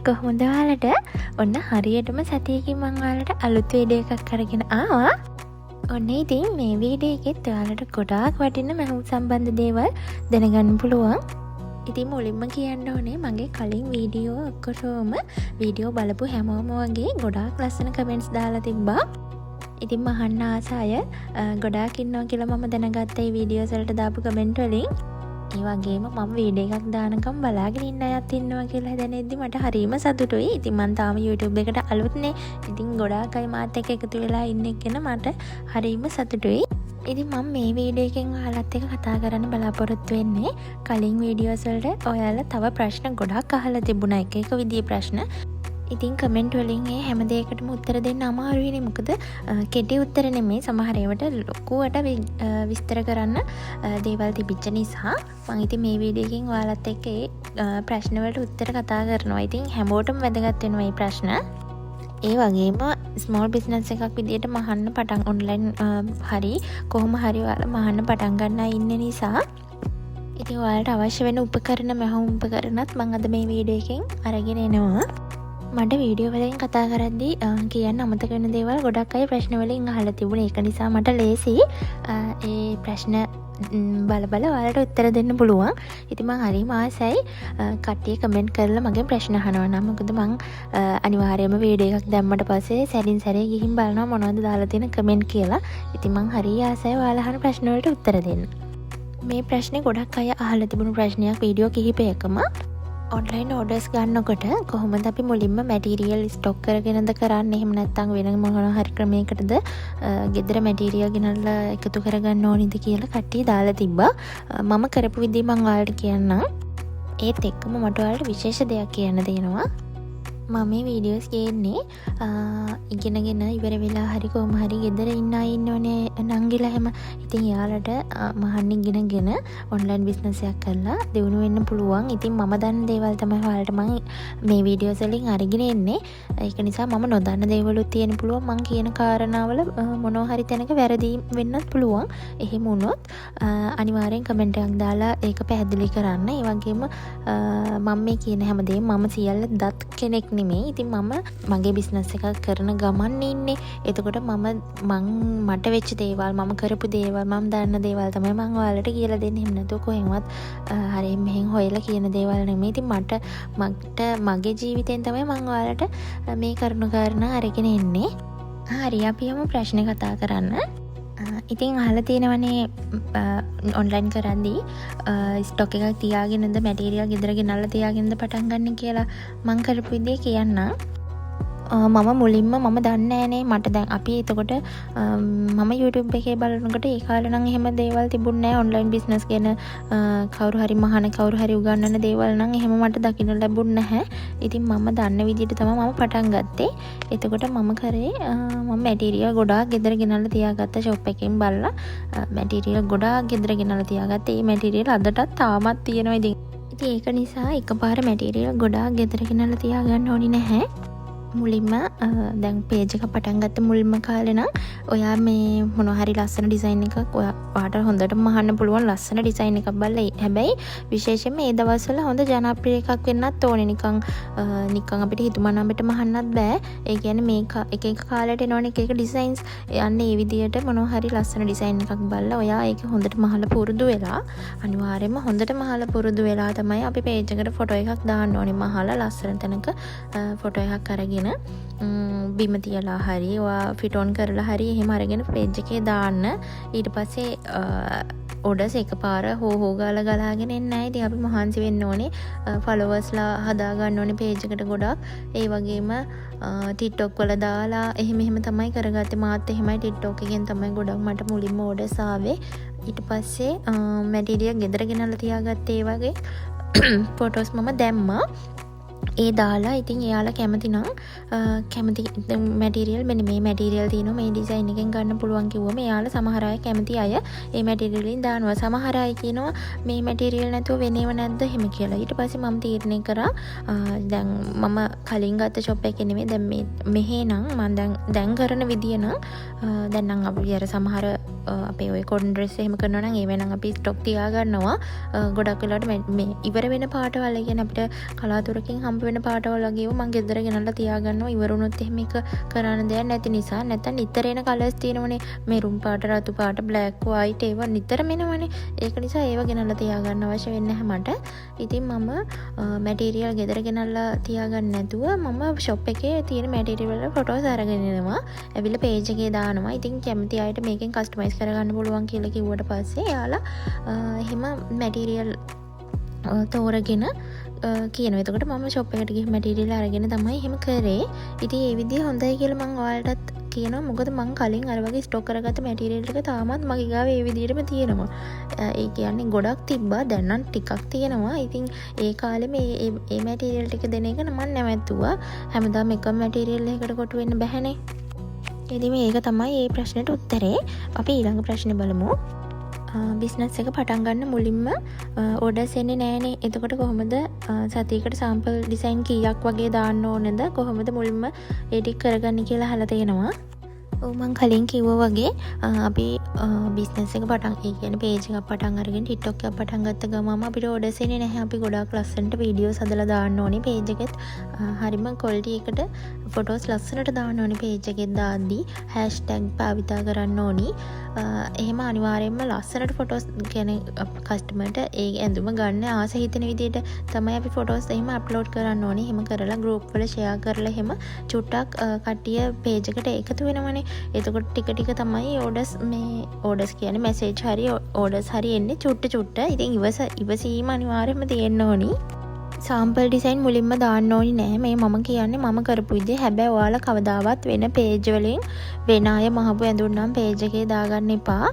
කොහොමද ඔයාලට? ඔන්න හරියටම සතියකින් මම ඔයාලට අලුත් වීඩියෝ එකක් අරගෙන ආවා. ඔන්න ඉතින් මේ වීඩියෝ එකෙත් ඔයාලට ගොඩාක් වටින මැහුම් සම්බන්ධ දේවල් දැනගන්න පුළුවන්. ඉතින් මුලින්ම කියන්න ඕනේ මගේ කලින් වීඩියෝ ඔක්කොටම වීඩියෝ බලපු හැමෝම වගේ ගොඩාක් ලස්සන කමෙන්ට්ස් දාලා තිබ්බා. ඉතින් මහන්න ආස අය ගොඩාක් ඉන්නවා කියලා මම දැනගත්තා මේ වීඩියෝස් වලට දාපු කමෙන්ට් වලින්. ඒ වගේම මම වීඩියෝ එකක් දානකම් බලාගෙන ඉන්න අයත් ඉන්නවා කියලා දැනෙද්දි මට හරිම සතුටුයි. ඉතින් මම තාම YouTube එකට අලුත්නේ. ඉතින් ගොඩාක් අය මාත් එක්ක එකතු වෙලා ඉන්න එක ගැන මට හරිම සතුටුයි. ඉතින් මම මේ වීඩියෝ එකෙන් ඔයාලත් එක්ක කතා කරන්න බලාපොරොත්තු වෙන්නේ කලින් වීඩියෝස් වලට ඔයාලා තව ප්‍රශ්න ගොඩාක් අහලා තිබුණා එක එක විදිහේ ප්‍රශ්න. ඉතින් කමෙන්ට් වලින් ඒ හැම දෙයකටම උත්තර දෙන්න අමාරුයිනේ. මොකද කෙටි උත්තර නෙමෙයි, සමහර ඒවාට ලොකුවට විස්තර කරන්න දේවල් තිබිච්ච නිසා මම ඉතින් මේ වීඩියෝ එකෙන් ඔයාලත් එක්ක ඒ ප්‍රශ්න වලට උත්තර කතා කරනවා. ඉතින් හැමෝටම වැදගත් වෙනවා මේ ප්‍රශ්න. ඒ වගේම ස්මෝල් බිස්නස් එකක් විදියට මහන්න පටන් ඔන්ලයින් හරි කොහොම හරි ඔයාලා මහන්න පටන් ගන්න ඉන්න නිසා ඉතින් ඔයාලට අවශ්‍ය වෙන උපකරණ මහවුම් උපකරණත් මම අද මේ වීඩියෝ එකෙන් අරගෙන එනවා. මට වීඩියෝ වලින් කතා කරද්දී කියන්න අමතක වෙන දේවල් ගොඩක් අය ප්‍රශ්න වලින් අහලා තිබුණේ. ඒක නිසා මට ලේසි ඒ ප්‍රශ්න බල ඔයාලට උත්තර දෙන්න පුළුවන්. ඉතින් මම හරිම ආසයි කට්ටිය කමෙන්ට් කරලා මගෙන් ප්‍රශ්න අහනවා නම්. මොකද මම අනිවාර්යයෙන්ම වීඩියෝ එකක් දැම්මට පස්සේ සැරින් සැරේ ගිහින් බලනවා මොනවද දාලා තියෙන කමෙන්ට් කියලා. ඉතින් මම හරිය ආසයි ඔයාලා අහන ප්‍රශ්න වලට උත්තර දෙන්න. මේ ප්‍රශ්නේ ගොඩක් අය අහලා තිබුණු ප්‍රශ්නයක් වීඩියෝ කිහිපයකම. ඔන්ලයින් ඕඩර්ස් ගන්නකොට කොහොමද අපි මුලින්ම මැටීරියල් ස්ටොක් කරගෙනද කරන්නේ? එහෙම නැත්නම් වෙන මොන හරි ක්‍රමයකටද ගෙදර මැටීරියල් ගෙනල්ලා එකතු කරගන්න ඕනිද කියලා කට්ටිය දාලා තිබ්බා. මම කරපු විදිහ මම ඔයාලට කියන්නම්. ඒත් එක්කම මට ඔයාලට විශේෂ දෙයක් කියන්න දෙනවා. මම මේ වීඩියෝස් ගේන්නේ ඉගෙනගෙන ඉවර වෙලා හරි කොහොම හරි ගෙදර ඉන්න අය ඉන්නෝනේ නංගිලා හැම. ඉතින් යාලට මහන්න ඉගෙනගෙන ඔන්ලයින් බිස්නස් එකක් කරලා දියුණු වෙන්න පුළුවන්. ඉතින් මම දන්න දේවල් තමයි ඔයාලට මම මේ වීඩියෝස් වලින් අරගෙන එන්නේ. ඒක නිසා මම නොදන්න දේවලුත් තියෙන්න පුළුවන්. මම කියන කාරණාවල මොනවා හරි තැනක වැරදි වෙන්නත් පුළුවන්. එහෙම වුණොත් අනිවාර්යෙන් කමෙන්ට් එකක් දාලා ඒක පැහැදිලි කරන්න. ඒ වගේම මම මේ කියන හැමදේම මම සියල්ල දත් කෙනෙක් නෙමෙයි. ඉතින් මම මගේ බිස්නස් එකක් කරන ගමන් ඉන්නේ. එතකොට මට වෙච්ච දේවල්, මම කරපු දේවල්, මම දන්න දේවල් තමයි මම ඔයාලට කියලා දෙන්නේ. එහෙම නැතුව කොහෙන්වත් හරියෙන් මෙහෙන් හොයලා කියන දේවල් නෙමෙයි. ඉතින් මට මගේ ජීවිතෙන් තමයි මම ඔයාලට මේ කරුණු කාරණා අරගෙන එන්නේ. හරි, අපි යමු ප්‍රශ්නේ කතා කරන්න. ඉතින් අහලා තියෙනවනේ ඔන්ලයින් කරද්දී ස්ටොක් එකක් තියාගෙනද මැටීරියල් ගෙදර ගෙනල්ලා තියාගෙනද පටන් ගන්න කියලා. මම කරපු විදිහ කියන්නම්. මම මුලින්ම මම දන්නේ නෑනේ. මට දැන් අපි එතකොට මම YouTube එකේ බලනකොට ඒ කාලේ නම් එහෙම දේවල් තිබුණේ නෑ. ඔන්ලයින් බිස්නස් ගැන කවුරු හරි මහාන කවුරු හරි උගන්වන දේවල් නම් එහෙම මට දකින්න ලැබුණ නැහැ. ඉතින් මම දන්න විදිහට තමයි මම පටන් ගත්තේ. එතකොට මම කරේ මම මැටීරියල් ගොඩාක් ගෙදර ගෙනල්ලා තියාගත්ත ෂොප් එකෙන් බලලා මැටීරියල් ගොඩාක් ගෙදර ගෙනල්ලා තියාගත්තා. මේ මැටීරියල් අදටත් තාමත් තියෙනවා. ඉතින් ඒක නිසා එකපාර මැටීරියල් ගොඩාක් ගෙදර ගෙනල්ලා තියාගන්න ඕනි නැහැ. මුලින්ම දැන් පේජ් එක පටන් ගත්ත මුල්ම කාලේ නම් ඔයා මේ මොනවා හරි ලස්සන ඩිසයින් එකක් ඔයාට හොඳට මහන්න පුළුවන් ලස්සන ඩිසයින් එකක් බලලා. හැබැයි විශේෂයෙන්ම මේ දවස්වල හොඳ ජනප්‍රිය එකක් වෙන්නත් ඕනේ. නිකන් අපිට හිතුමනාපට මහන්නත් බෑ. ඒ කියන්නේ මේ එක එක කාලයට එනවනේ එක එක ඩිසයින්ස්. යන්නේ මේ විදියට මොනවා හරි ලස්සන ඩිසයින් එකක් බලලා ඔයා ඒක හොඳට මහලා පුරුදු වෙලා, අනිවාර්යයෙන්ම හොඳට මහලා පුරුදු වෙලා තමයි අපි පේජ් එකට ෆොටෝ එකක් දාන්න ඕනේ. මහලා ලස්සන තැනක ෆොටෝ එකක් අරගෙන බිම තියලා හරි ඔයා ෆිට් ඔන් කරලා හරි එහෙම අරගෙන පේජ් එකේ දාන්න. ඊට පස්සේ ඕඩර්ස් එකපාර හෝ ගාලා ගලාගෙන එන්නේ නැහැ. ඉතින් අපි මහන්සි වෙන්න ඕනේ. ෆලෝවර්ස්ලා හදා ගන්න ඕනේ පේජ් එකට ගොඩක්. ඒ වගේම TikTok වල දාලා එහෙම තමයි කරගත්තේ. මාත් එහෙමයි TikTok එකෙන් තමයි ගොඩක් මට මුලින්ම ඕඩර්ස් ආවේ. ඊට පස්සේ මැටීරියල් ගෙදර ගෙනල්ලා තියාගත්තේ. ඒ වගේ ෆොටෝස් මම දැම්මා. ඒ දාලා ඉතින් එයාලා කැමති මැටීරියල් මෙන්න මේ මැටීරියල් තියෙනවා මේ ඩිසයින් එකෙන් ගන්න පුළුවන් කිව්වම එයාලා සමහර අය කැමති අය ඒ මැටීරියල් වලින් දානවා. සමහර අය කියනවා මේ මැටීරියල් නැතුව වෙනේව නැද්ද එහෙම කියලා. ඊට පස්සේ මම තීරණය කරා දැන් මම කලින් ගත්ත ෂොප් එකේ නෙමෙයි දැන් මෙහෙ නම් මම දැන් කරන විදිය නම් දැන් නම් අපි අර සමහර අපේ ඔය කොටන් ඩ්‍රෙස් එහෙම කරනවා නම් ඒව නම් අපි ස්ටොක් තියා ගන්නවා. ගොඩක් වෙලාවට මේ ඉවර වෙන පාටවල් කියන්නේ අපිට කලාතුරකින් හම්බ වෙන පාටවල් වගේම මම ගෙදර ගෙනල්ලා තියා ගන්නවා. ඉවර වුණොත් එහෙම එක කරන්න දෙයක් නැති නිසා. නැත්නම් නිතර එන කලර්ස් තියෙනවනේ. මෙරුම් පාට, රතු පාට, බ්ලැක්, වයිට් ඒවා නිතරම එනවනේ. ඒක නිසා ඒව ගෙනල්ලා තියා ගන්න අවශ්‍ය වෙන්නේ නැහැ මට. ඉතින් මම මැටීරියල් ගෙදර ගෙනල්ලා තියාගන්න නැතුව මම ෂොප් එකේ තියෙන මැටීරියල් වල ෆොටෝස් අරගෙන එනවා. ඇවිල්ලා පේජ් එකේ දානවා. ඉතින් කැමති අයට මේකෙන් කස්ටමයිස් කරගන්න පුළුවන් කියලා කිව්වට පස්සේ යාලා එහෙම මැටීරියල් තෝරගෙන කියනවා. එතකොට මම ෂොප් එකට ගිහින් මැටීරියල් අරගෙන තමයි එහෙම කරේ. ඉතින් ඒ විදිය හොඳයි කියලා මම ඔයාලටත් කියනවා. මොකද මම කලින් අර වගේ ස්ටොක් කරගත්ත මැටීරියල් එක තාමත් මගේ ගාව ඒ විදිහටම තියෙනවා. ඒ කියන්නේ ගොඩක් තිබ්බා. දැන් නම් ටිකක් තියෙනවා. ඉතින් ඒ කාලේ මේ මැටීරියල් ටික දෙන එක මම නැවැත්තුවා. හැමදාම එකම මැටීරියල් එකකට කොටු වෙන්න බැහැනේ. ඉතින් මේක තමයි මේ ප්‍රශ්නෙට උත්තරේ. අපි ඊළඟ ප්‍රශ්නේ බලමු. බිස්නස් එක පටන් ගන්න මුලින්ම ඕඩර්ස් එන්නේ නෑනේ. එතකොට කොහොමද සතියකට සාම්පල් ඩිසයින් කීයක් වගේ දාන්න ඕනද? කොහොමද මුලින්ම ඒ ටික කරගන්නේ කියලා අහලා තියෙනවා. මම කලින් කිව්වා වගේ අපි බිස්නස් එක පටන් ඒ කියන්නේ පේජ් එකක් පටන් අරගෙන TikTok එකක් පටන් ගත්ත ගමම අපිට ඕඩර්ස් එන්නේ නැහැ. අපි ගොඩාක් ලස්සනට වීඩියෝස් හදලා දාන්න ඕනේ. පේජ් එකෙත් හරිම ක්වොලිටි එකට ෆොටෝස් ලස්සනට දාන්න ඕනේ. පේජ් එකෙත් දාද්දී හැෂ්ටැග් භාවිතා කරන්න ඕනි. එහෙම අනිවාර්යයෙන්ම ලස්සනට ෆොටෝස් කියන්නේ කස්ටමර්ට ඒ ඇඳුම ගන්න ආස හිතෙන විදිහට තමයි අපි ෆොටෝස් එහෙම අප්ලෝඩ් කරන්න ඕනේ. එහෙම කරලා ගෲප් වල ෂෙයා කරලා එහෙම චුට්ටක් කට්ටිය පේජ් එකට එකතු වෙනවනේ. එතකොට ටික ටික තමයි ඕඩර්ස් කියන්නේ මැසේජ් හරි ඕඩර්ස් හරි එන්නේ චුට්ට. ඉතින් ඉවසීම අනිවාර්යයෙන්ම තියෙන්න ඕනි. සාම්පල් ඩිසයින් මුලින්ම දාන්න ඕනි නෑ. මේ මම කියන්නේ මම කරපු විදිහ. හැබැයි ඔයාලා කවදාවත් වෙන පේජ් වලින් වෙන අය මහපු ඇඳුම් නම් පේජ් එකේ දාගන්න එපා.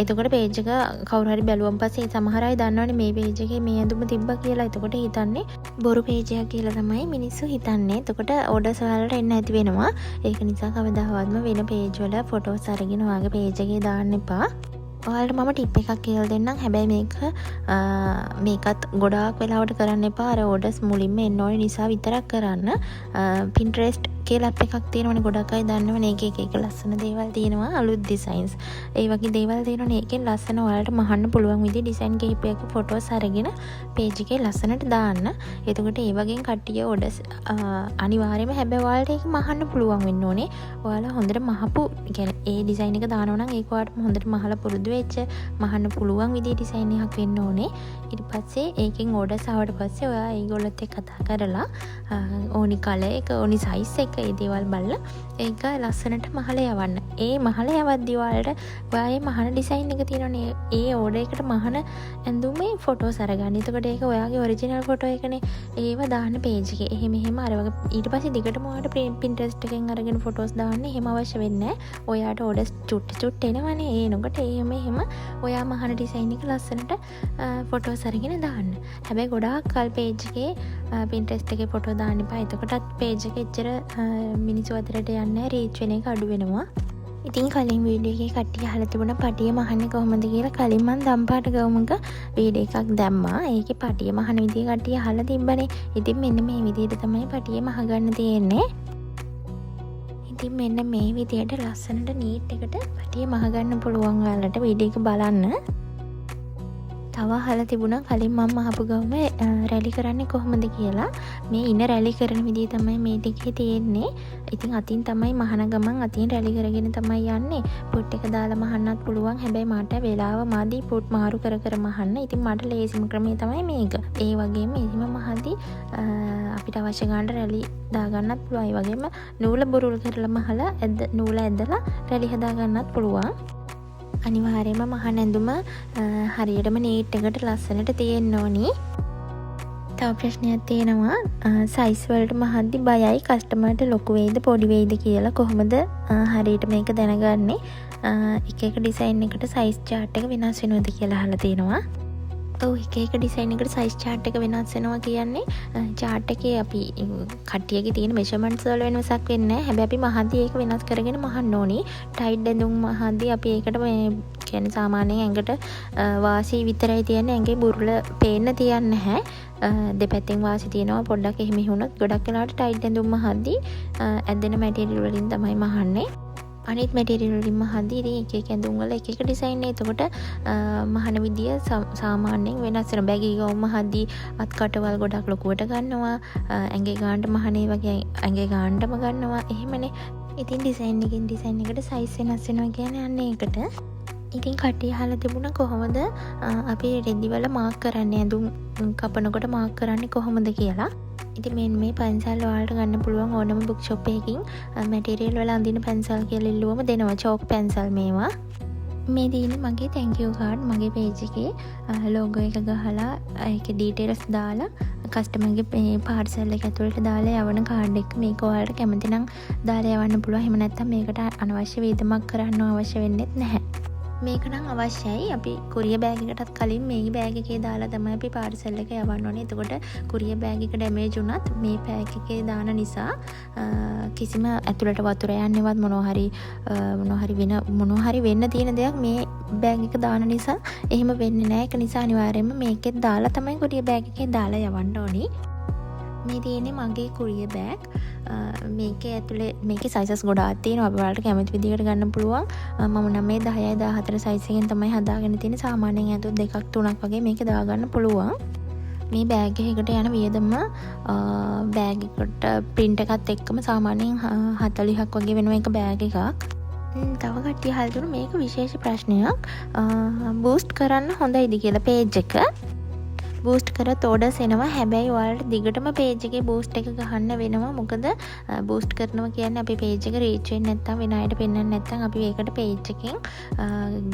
එතකොට පේජ් එක කවුරු හරි බැලුවම පස්සේ සමහර අය දන්නවනේ මේ පේජ් එකේ මේ ඇඳුම තිබ්බා කියලා. එතකොට හිතන්නේ බොරු පේජ් එකක් කියලා තමයි මිනිස්සු හිතන්නේ. එතකොට ඕඩර්ස් වලට එන්න නැති වෙනවා. ඒක නිසා කවදාවත්ම වෙන පේජ් වල ෆොටෝස් අරගෙන ඔයාගේ පේජ් එකේ දාන්න එපා. ඔයාලට මම ටිප් එකක් කියලා දෙන්නම්. හැබැයි මේකත් ගොඩාක් වෙලාවට කරන්න එපා. අර ඕඩර්ස් මුලින්ම එන්න ඕනේ නිසා විතරක් කරන්න. Pinterest කියලා ඇප් එකක් තියෙනවනේ. ගොඩක් අය දන්නවනේ. එක ලස්සන දේවල් තියෙනවා. අලුත් ඩිසයින්ස්. ඒ වගේ දේවල් තියෙනවනේ. ඒකෙන් ලස්සන ඔයාලට මහන්න පුළුවන් විදිහේ ඩිසයින් කිහිපයක ෆොටෝස් අරගෙන පේජ් එකේ ලස්සනට දාන්න. එතකොට ඒ වගේ කට්ටිය ඕඩර්ස් අනිවාර්යයෙන්ම හැබැයි ඔයාලට ඒක මහන්න පුළුවන් වෙන්න ඕනේ. ඔයාලා හොඳට මහපු කියන්නේ ඒ ඩිසයින් එක දානවා නම් ඒක ඔයාලට හොඳට මහලා පුරුදු වෙච්ච මහන්න පුළුවන් විදිහේ ඩිසයින් එකක් වෙන්න ඕනේ. ඊට පස්සේ ඒකෙන් ඕඩර්ස් ආවට පස්සේ ඔයා ඒගොල්ලොත් එක්ක කතා කරලා ඕනි කලර් එක ඕනි සයිස් එක ඒ දේවල් බලලා ඒක ලස්සනට මහලා යවන්න. ඒ මහලා යවද්දි ඔයාලට ඔයාගේ මහන ඩිසයින් එක තියෙනවනේ. ඒ ඕඩර් එකට මහන ඇඳුමේ ෆොටෝස් අරගන්න. එතකොට ඒක ඔයාගේ ඔරිජිනල් ෆොටෝ එකනේ. ඒව දාන්න පේජ් එකේ. එහෙම අර වගේ ඊට පස්සේ දිගටම ඔයාලට Pinterest එකෙන් අරගෙන ෆොටෝස් දාන්න එහෙම අවශ්‍ය වෙන්නේ නැහැ. ඔයාට ඕඩර්ස් චුට්ට එනවනේ. ඒනකොට එහෙම ඔයා මහන ඩිසයින් එක ලස්සනට ෆොටෝස් අරගෙන දාන්න. හැබැයි ගොඩාක් කල් පේජ් එකේ Pinterest එකේ ෆොටෝ දාන්න එපා. එතකොටත් පේජ් එක එච්චර මිනිස්සු අතරට යන්නේ රීච් වෙන එක අඩු වෙනවා. ඉතින් කලින් වීඩියෝ එකේ කට්ටිය අහලා තිබුණා පටිය මහන්නේ කොහොමද කියලා. කලින් මම දම්පාට ගවුමක වීඩියෝ එකක් දැම්මා. ඒකේ පටිය මහන විදිය කට්ටිය අහලා තිබ්බනේ. ඉතින් මෙන්න මේ විදියට තමයි පටිය මහගන්න තියෙන්නේ. ඉතින් මෙන්න මේ විදියට ලස්සනට නීට් එකට පටිය මහගන්න පුළුවන්. ඔයාලට වීඩියෝ එක බලන්න. තව අහලා තිබුණා කලින් මම අහපු ගවම රැලි කරන්නේ කොහොමද කියලා. මේ ඉන රැලි කරන විදිය තමයි මේ ටිකේ තියෙන්නේ. ඉතින් අතින් තමයි මහන ගමන් අතින් රැලි කරගෙන තමයි යන්නේ. පුට් එක දාලා මහන්නත් පුළුවන්. හැබැයි මට වෙලාව මදි පුට් මාරු කර මහන්න. ඉතින් මට ලේසිම ක්‍රමය තමයි මේක. ඒ වගේම එහෙම මහද්දි අපිට අවශ්‍ය ගන්න රැලි දාගන්නත් පුළුවන්. ඒ වගේම නූල බුරුල් කරලා මහලා නූල ඇදලා රැලි හදා ගන්නත් පුළුවන්. අනිවාර්යයෙන්ම මහන ඇඳුම හරියටම නීට් එකට ලස්සනට තියෙන්න ඕනි. තව ප්‍රශ්නයක් තියෙනවා. සයිස් වලට මහද්දි බයයි කස්ටමර්ට ලොකු වෙයිද පොඩි වෙයිද කියලා. කොහොමද හරියට මේක දැනගන්නේ? එක ඩිසයින් එකට සයිස් chart එක වෙනස් වෙනවද කියලා අහලා තියෙනවා. ඔව් එක ඩිසයින් එකට සයිස් chart එක වෙනස් වෙනවා කියන්නේ chart එකේ අපි කට්ටියගේ තියෙන measurements වල වෙනසක් වෙන්නේ නැහැ. හැබැයි අපි මහද්දි ඒක වෙනස් කරගෙන මහන්න ඕනි. ටයිට් ඇඳුම් මහද්දි අපි ඒකට මේ කියන්නේ සාමාන්‍යයෙන් ඇඟට වාසි විතරයි තියන්නේ. ඇඟේ බුරුල පේන්න තියන්නේ නැහැ. දෙපැත්තෙන් වාසි තියෙනවා. පොඩ්ඩක් එහෙම වුණොත් ගොඩක් වෙලාවට ටයිට් ඇඳුම් මහද්දි ඇඳෙන මැටීරියල් වලින් තමයි මහන්නේ. අනිත් මැටීරියල් වලින්ම හදි. ඉතින් එක එක ඇඳුම් වල එක එක ඩිසයින්. එතකොට මහන විදිය සාමාන්‍යයෙන් වෙනස් වෙන බැගි ගවුම් හදි අත් කටවල් ගොඩක් ලොකුවට ගන්නවා. ඇඟේ ගානට මහනේ වගේ ඇඟේ ගානටම ගන්නවා. එහෙමනේ. ඉතින් ඩිසයින් එකකින් ඩිසයින් එකට සයිස් වෙනස් වෙනවා කියන්නේ අන්න ඒකට. ඉතින් කට්ටිය අහලා තිබුණා කොහොමද අපි රෙදි වල මාක් කරන්නේ ඇඳුම් කපනකොට මාක් කරන්නේ කොහොමද කියලා. ඉතින් මේ පැන්සල් ඔයාලට ගන්න පුළුවන් ඕනම බුක් ෂොප් එකකින් මැටීරියල් වල අඳින පැන්සල් කියලා ඉල්ලුවම දෙනවා. චෝක් පැන්සල් මේවා. මේ තියෙන්නේ මගේ thank you card මගේ page එකේ logo එක ගහලා ඒකේ details දාලා කස්ටමර්ගේ මේ පාර්සල් එක ඇතුළට දාලා යවන කාඩ් එක. මේක ඔයාලට කැමති නම් දාලා යවන්න පුළුවන්. එහෙම නැත්නම් මේකට අනවශ්‍ය වේදමක් කරන්න අවශ්‍ය වෙන්නේ නැහැ. මේක නම් අවශ්‍යයි. අපි කුරිය බෑග් එකටත් කලින් මේ බෑග් එකේ දාලා තමයි අපි පාර්සල් එක යවන්න ඕනේ. එතකොට කුරිය බෑග් එක ඩැමේජ් වුණත් මේ බෑග් එකේ දාන නිසා කිසිම ඇතුළට වතුර යන්නේවත් මොනවා හරි වෙන්න තියෙන දෙයක් මේ බෑග් එක දාන නිසා එහෙම වෙන්නේ නැහැ. ඒක නිසා අනිවාර්යයෙන්ම මේකෙත් දාලා තමයි කුරිය බෑග් එකේ දාලා යවන්න ඕනේ. මේ තියෙන්නේ මගේ කුරිය බෑග්. මේකේ ඇතුලේ මේකේ සයිසස් ගොඩාක් තියෙනවා. අපි ඔයාලට කැමති විදිහට ගන්න පුළුවන්. මම නම් මේ 10යි 14 සයිස් එකෙන් තමයි හදාගෙන තියෙන්නේ. සාමාන්‍යයෙන් ඇතුළේ දෙකක් තුනක් වගේ මේක දාගන්න පුළුවන්. මේ බෑග් එකකට යන වියදම බෑග් එකට print එකත් එක්කම සාමාන්‍යයෙන් 40ක් වගේ වෙනවා එක බෑග් එකක්. තව කට්ටිය අහලා දුන්න මේක විශේෂ ප්‍රශ්නයක්. බූස්ට් කරන්න හොඳයිද කියලා page එක. බූස්ට් කරත් ඕඩර්ස් එනවා. හැබැයි ඔයාලට දිගටම page එකේ බූස්ට් එක ගහන්න වෙනවා. මොකද බූස්ට් කරනවා කියන්නේ අපි page එක රීච් වෙන්නේ නැත්නම් වෙන අයට පෙන්වන්න නැත්නම් අපි ඒකට page එකෙන්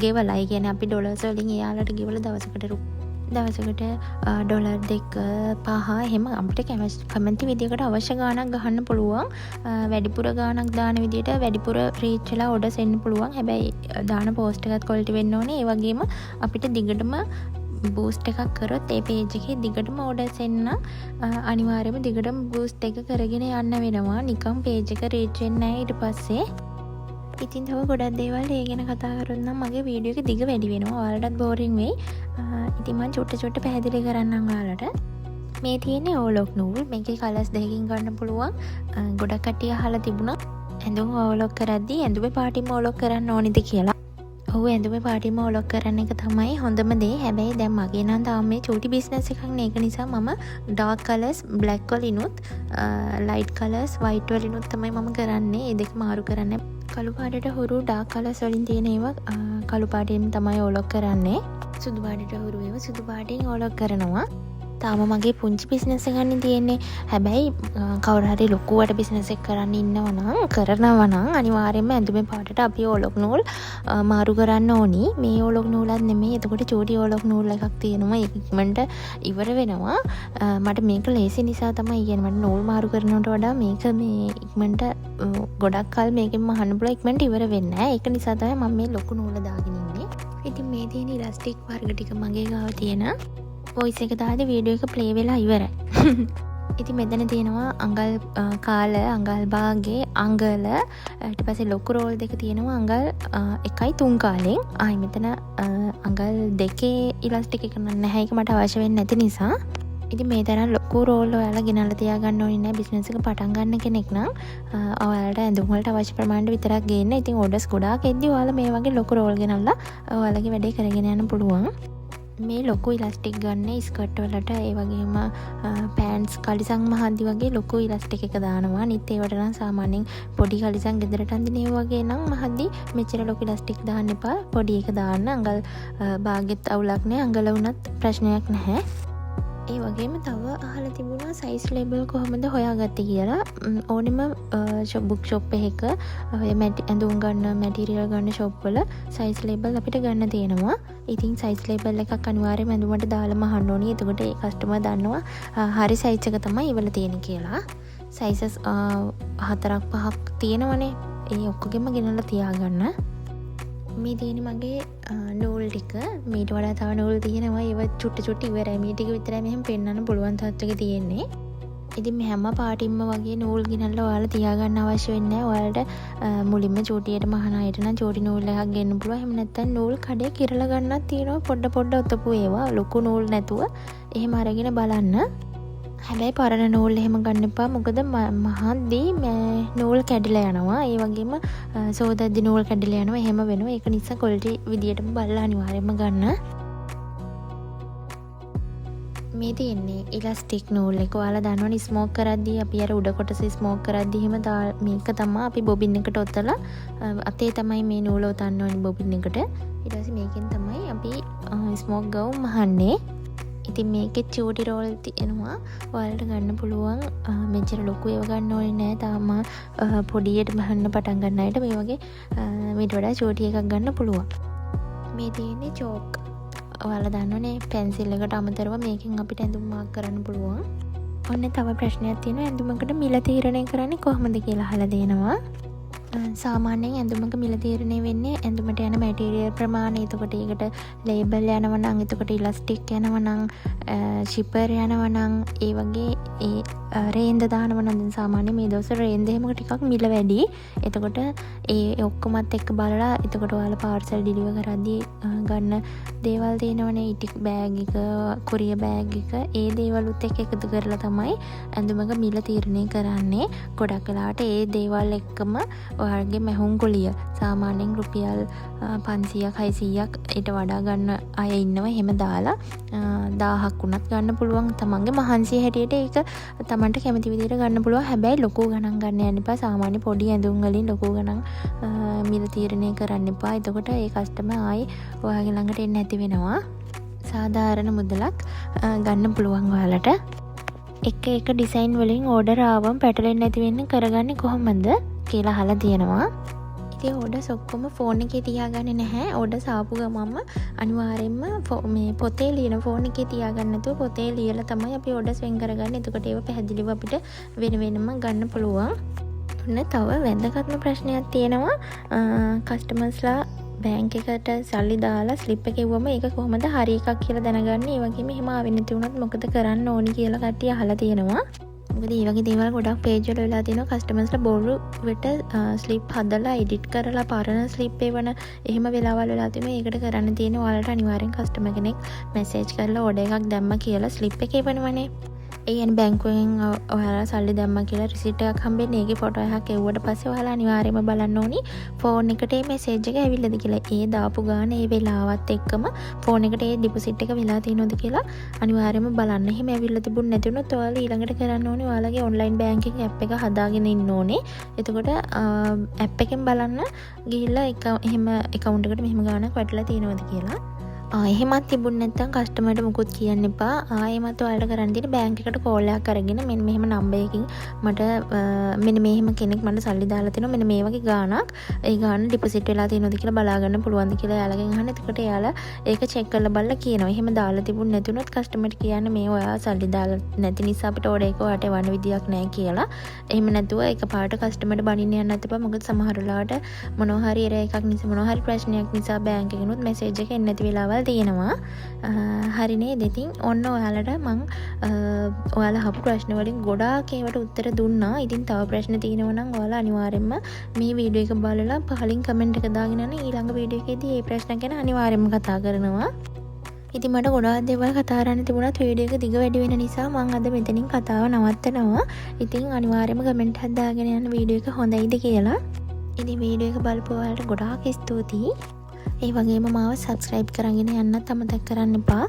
ගෙවලා. ඒ කියන්නේ අපි ඩොලර්ස් වලින් එයාලට ගෙවලා දවසකට ඩොලර් 2-5 එහෙම අපිට කැමති විදිහකට අවශ්‍ය ගාණක් ගහන්න පුළුවන්. වැඩිපුර ගාණක් දාන විදිහට වැඩිපුර රීච් වෙලා ඕඩර්ස් එන්න පුළුවන්. හැබැයි දාන පෝස්ට් එකත් ක්වොලිටි වෙන්න ඕනේ. ඒ වගේම අපිට දිගටම බූස්ට් එකක් කරොත් ඒ page එකේ දිගටම ඕඩර්ස් එන්න අනිවාර්යයෙන්ම දිගටම බූස්ට් එක කරගෙන යන්න වෙනවා. නිකන් page එක රීච් වෙන්නේ නැහැ ඊට පස්සේ. ඉතින් තව ගොඩක් දේවල් ඒ ගැන කතා කරොත් නම් මගේ වීඩියෝ එක දිග වැඩි වෙනවා. ඔයාලටත් බෝරින් වෙයි. ඉතින් මම චුට්ට පැහැදිලි කරන්නම් ඔයාලට. මේ තියෙන්නේ ඕලොක් නූල්. මේකේ කලර්ස් දෙකකින් ගන්න පුළුවන්. ගොඩක් කට්ටිය අහලා තිබුණා ඇඳුම් ඕලොක් කරද්දී ඇඳුමේ පාටිම ඕලොක් කරන්න ඕනිද කියලා. ඔව් ඇඳුමේ පාටිම ඕලොක් කරන්න එක තමයි හොඳම දේ. හැබැයි දැන් මගේ නම් තාම මේ චූටි බිස්නස් එකක් නේ. ඒක නිසා මම ඩාර්ක් කලර්ස් බ්ලැක් වලිනුත් ලයිට් කලර්ස් වයිට් වලිනුත් තමයි මම කරන්නේ. ඒ දෙක මාරු කරන්නේ. කළු පාටට හුරු ඩාර්ක් කලර්ස් වලින් තියෙන ඒවා කළු පාටින් තමයි ඕලොක් කරන්නේ. සුදු පාටට හුරු ඒවා සුදු පාටින් ඕලොක් කරනවා. තාම මගේ පුංචි බිස්නස් එකක් තියෙන්නේ. හැබැයි කවුරු හරි ලොකුවට බිස්නස් එක කරන්න කරනවා නම් අනිවාර්යයෙන්ම ඇඳුමේ පාටට අපි ඕලොක් නූල් මාරු කරන්න ඕනි. මේ ඕලොක් නූලක් නෙමෙයි. එතකොට චූටි ඕලොක් නූල් එකක් තියෙනවා. ඒක ඉක්මනට ඉවර වෙනවා. මට මේක ලේසි නිසා තමයි කියන්නේ. මට නූල් මාරු කරනවට වඩා මේක මේ ඉක්මනට ගොඩක් කල් මේකෙන් මහන්න පුළුවන්. ඉක්මනට ඉවර වෙන්නේ නැහැ. ඒක නිසා තමයි මම මේ ලොකු නූල දාගෙන ඉන්නේ. ඉතින් මේ තියෙන ඉලාස්ටික් වර්ග ටික මගේ ගාව තියෙන වොයිස් එක දාලා වීඩියෝ එක ප්ලේ වෙලා ඉවරයි. ඉතින් මෙතන තියෙනවා අඟල් කාල අඟල් භාගේ අඟල ඊට පස්සේ ලොකු රෝල් දෙක තියෙනවා අඟල් 1.3 කාලෙන්. ආයි මෙතන අඟල් 2 ඉලාස්ටික් එක නැහැ. ඒක මට අවශ්‍ය වෙන්නේ නැති නිසා. ඉතින් මේ තරම් ලොකු රෝල් ඔයාලා ගෙනල්ලා තියාගන්න ඕනේ නැහැ. බිස්නස් එක පටන් ගන්න කෙනෙක් නම් ඔයාලට ඇඳුම් වලට අවශ්‍ය ප්‍රමාණයට විතරක් ගේන්න. ඉතින් ඕඩර්ස් ගොඩාක් එද්දි ඔයාලා මේ වගේ ලොකු රෝල් ගෙනල්ලා ඔයාලගේ වැඩේ කරගෙන යන්න පුළුවන්. මේ ලොකු ඉලාස්ටික් ගන්න ස්කර්ට් වලට ඒ වගේම පෑන්ට්ස් කලිසම් මහද්දි වගේ ලොකු ඉලාස්ටික් එක දානවා. අනිත් ඒවට නම් සාමාන්‍යයෙන් පොඩි කලිසම් ගෙදරට අඳින ඒ වගේ නම් මහද්දි මෙච්චර ලොකු ඉලාස්ටික් දාන්න එපා. පොඩි එක දාන්න. අඟල් භාගෙත් අවුලක් නැහැ. අඟල වුණත් ප්‍රශ්නයක් නැහැ. ඒ වගේම තව අහලා තිබුණා සයිස් ලේබල් කොහොමද හොයාගත්තේ කියලා. ඕනෙම බුක් ෂොප් එකක ඔය ඇඳුම් ගන්න මැටීරියල් ගන්න ෂොප් වල සයිස් ලේබල් අපිට ගන්න තියෙනවා. ඉතින් සයිස් ලේබල් එකක් අනිවාර්යයෙන්ම ඇඳුමට දාලාම අහන්න ඕනේ. එතකොට ඒ කස්ටමර් දන්නවා හරි සයිස් එක තමයි ඉවල තියෙන්නේ කියලා. සයිසස් 4-5ක් තියෙනවනේ. ඒ ඔක්කොගෙම ගෙනල්ලා තියාගන්න. මේ තියෙන මගේ නූල් ටික. මීට වඩා තව නූල් තියෙනවා. ඒව චුට්ට ඉවරයි. මේ ටික විතරයි මෙහෙම පෙන්වන්න පුළුවන් තත්ත්වෙක තියෙන්නේ. ඉතින් මේ හැම පාටින්ම වගේ නූල් ගෙනල්ලා ඔයාලා තියාගන්න අවශ්‍ය වෙන්නේ නැහැ. ඔයාලට මුලින්ම චූටියට මහන අයට නම් චූටි නූල් එකක් ගන්න පුළුවන්. එහෙම නැත්නම් නූල් කඩේ කිරලා ගන්නත් තියෙනවා. පොඩ ඔතපු ඒවා ලොකු නූල් නැතුව එහෙම අරගෙන බලන්න. හැබැයි පරණ නූල් එහෙම ගන්න එපා. මොකද මහද්දී නූල් කැඩිලා යනවා. ඒ වගේම සෝදද්දි නූල් කැඩිලා යනවා. එහෙම වෙනවා. ඒක නිසා ක්වොලිටි විදියටම බලලා අනිවාර්යයෙන්ම ගන්න. මේ තියෙන්නේ ඉලාස්ටික් නූල් එක. ඔයාලා දන්නවනේ ස්මෝක් කරද්දී අපි අර උඩ කොටස ස්මෝක් කරද්දී එහෙම මේක තමයි අපි බොබින් එකට ඔතලා අතේ තමයි මේ නූල ඔතන්න ඕනේ බොබින් එකට. ඊට පස්සේ මේකෙන් තමයි අපි ස්මෝක් ගවුම් මහන්නේ. ඉතින් මේකෙත් චූටි රෝල් තියෙනවා. ඔයාලට ගන්න පුළුවන්. මෙච්චර ලොකු ඒවා ගන්න ඕනේ නෑ. තාම පොඩියට බහන්න පටන් ගන්න අයට මේ වගේ මීට වඩා චූටි එකක් ගන්න පුළුවන්. මේ තියෙන්නේ චෝක්. ඔයාලා දන්නවනේ පෙන්සිල් එකට අමතරව මේකෙන් අපිට ඇඳුම් මාක් කරන්න පුළුවන්. ඔන්න තව ප්‍රශ්නයක් තියෙනවා. ඇඳුමකට මිල තීරණය කරන්නේ කොහොමද කියලා අහලා දෙනවා. සාමාන්‍යයෙන් ඇඳුමක මිල තීරණය වෙන්නේ ඇඳුමට යන මැටීරියල් ප්‍රමාණය. එතකොට ඒකට ලේබල් යනවා නම්, එතකොට ඉලාස්ටික් යනවා නම්, ෂිපර් යනවා නම්, ඒ වගේ ඒ රේන්ද දානවා නම් දැන් සාමාන්‍යයෙන් මේ දවස්වල රේන්ද එහෙම ටිකක් මිල වැඩි. එතකොට ඒ ඔක්කොමත් එක්ක බලලා එතකොට ඔයාලා පාර්සල් ඩිලිවර් කරද්දී ගන්න දේවල් තියෙනවනේ. ඉටික් බෑග් එක, කොරිය බෑග් එක, ඒ දේවලුත් එක්ක එකතු කරලා තමයි ඇඳුමක මිල තීරණය කරන්නේ. ගොඩක් වෙලාවට ඒ දේවල් එක්කම ඔයාගේ මැහුම් ගොලිය සාමාන්‍යයෙන් රුපියල් 500ක් 600ක් ඊට වඩා ගන්න අය ඉන්නවා. එහෙම දාලා 1000ක් වුණත් ගන්න පුළුවන්. තමන්ගේ මහන්සිය හැටියට ඒක තමන්ට කැමති විදිහට ගන්න පුළුවන්. හැබැයි ලොකු ගණන් ගන්න යන්න එපා. සාමාන්‍ය පොඩි ඇඳුම් වලින් ලොකු ගණන් මිල තීරණය කරන්න එපා. එතකොට ඒ කස්ටමර් ආයි ඔයාගේ ළඟට එන්නේ නැති වෙනවා. සාධාරණ මුදලක් ගන්න පුළුවන් ඔයාලට. එක ඩිසයින් වලින් ඕඩර් ආවම පැටලෙන්නේ නැති වෙන්න කරගන්නේ කොහොමද කියලා අහලා තියෙනවා. ඉතින් ඕඩර්ස් ඔක්කොම ෆෝන් එකේ තියාගන්නේ නැහැ. ඕඩර්ස් ආපු ගමන්ම අනිවාර්යයෙන්ම මේ පොතේ ලියන ෆෝන් එකේ තියාගන්න නැතුව පොතේ ලියලා තමයි අපි ඕඩර්ස් වෙන් කරගන්නේ. එතකොට ඒව පැහැදිලිව අපිට වෙන වෙනම ගන්න පුළුවන්. ඔන්න තව වැදගත්ම ප්‍රශ්නයක් තියෙනවා. කස්ටමර්ස්ලා බැංක් එකට සල්ලි දාලා ස්ලිප් එක එවුවම ඒක කොහොමද හරි එකක් කියලා දැනගන්නේ? ඒ වගේම එහෙම ආවෙ නැති වුණොත් මොකද කරන්න ඕනි කියලා කට්ටිය අහලා තියෙනවා. මොකද මේ වගේ දේවල් ගොඩක් පේජ් වල වෙලා තියෙනවා. කස්ටමර්ස්ලා බොරු වෙට ස්ලිප් හදලා එඩිට් කරලා පරණ ස්ලිප් එවන එහෙම වෙලාවල් වෙලා තියෙනවා. ඒකට කරන්න තියෙන්නේ ඔයාලට අනිවාර්යෙන් කස්ටමර් කෙනෙක් මැසේජ් කරලා ඕඩර් එකක් දැම්ම කියලා ස්ලිප් එක එවනවනේ. ඒ කියන්නේ බැංකුවෙන් ඔයාලා සල්ලි දැම්මා කියලා රිසිට් එකක් හම්බෙන්නේ. ඒකේ ෆොටෝ එකක් එවුවට පස්සේ ඔයාලා අනිවාර්යයෙන්ම බලන්න ඕනි ෆෝන් එකට මේ මැසේජ් එක ඇවිල්ලාද කියලා. ඒ දාපු ගාන ඒ වෙලාවත් එක්කම ෆෝන් එකට ඒ ඩිපොසිට් එක වෙලා තියෙනවද කියලා අනිවාර්යයෙන්ම බලන්න. එහෙම ඇවිල්ලා තිබුණ නැති වුණොත් ඔයාලා ඊළඟට කරන්න ඕනේ ඔයාලගේ ඔන්ලයින් බැංකින් ඇප් එක හදාගෙන ඉන්න ඕනේ. එතකොට ඇප් එකෙන් බලන්න ගිහිල්ලා එහෙම account එකට මෙහෙම ගානක් වැටලා තියෙනවද කියලා. එහෙමත් තිබුණ නැත්නම් කස්ටමර්ට මුකුත් කියන්න එපා. ආයෙමත් ඔයාලට කරන්න තියෙන්නේ බැංක් එකට කෝල් එකක් අරගෙන මෙන්න මෙහෙම නම්බර් එකකින් මට මෙන්න මෙහෙම කෙනෙක් මට සල්ලි දාලා තිනවා. මෙන්න මේ වගේ ගාණක් ඒ ගාණ ඩිපොසිට් වෙලා තියෙනවද කියලා බලා ගන්න පුළුවන්ද කියලා එයාලගෙන් අහන්න. එතකොට එයාලා ඒක චෙක් කරලා බලලා කියනවා. එහෙම දාලා තිබුණ නැති වුණොත් කස්ටමර්ට කියන්න මේ ඔයා සල්ලි දාලා නැති නිසා අපිට ඕඩර් එක ඔයාට එවන්න විදියක් නැහැ කියලා. එහෙම නැතුව එකපාරට කස්ටමර්ට බනින්න යන්න නැතපා. මොකද සමහර වෙලාවට මොනවා හරි එරර් එකක් නිසා මොනවා හරි ප්‍රශ්නයක් නිසා බැංක් එකකිනුත් මැසේජ් එක එන්නේ නැති වෙලාවල් තියෙනවා. හරි නේද? ඉතින් ඔන්න ඔයාලට මං ඔයාලා අහපු ප්‍රශ්න වලින් ගොඩාක් ඒවට උත්තර දුන්නා. ඉතින් තව ප්‍රශ්න තියෙනවා නම් ඔයාලා අනිවාර්යයෙන්ම මේ වීඩියෝ එක බලලා පහලින් කමෙන්ට් එක දාගෙන යන්න. ඊළඟ වීඩියෝ එකේදී මේ ප්‍රශ්න ගැන අනිවාර්යයෙන්ම කතා කරනවා. ඉතින් මට ගොඩාක් දේවල් කතා කරන්න තිබුණත් වීඩියෝ එක දිග වැඩි වෙන නිසා මං අද මෙතනින් කතාව නවත්තනවා. ඉතින් අනිවාර්යයෙන්ම කමෙන්ට් එකක් දාගෙන යන්න වීඩියෝ එක හොඳයිද කියලා. ඉතින් වීඩියෝ එක බලපු ඔයාලට ගොඩාක් ස්තුතියි. ඒ වගේම මාව සබ්ස්ක්‍රයිබ් කරගෙන යන්නත් අමතක කරන්න එපා.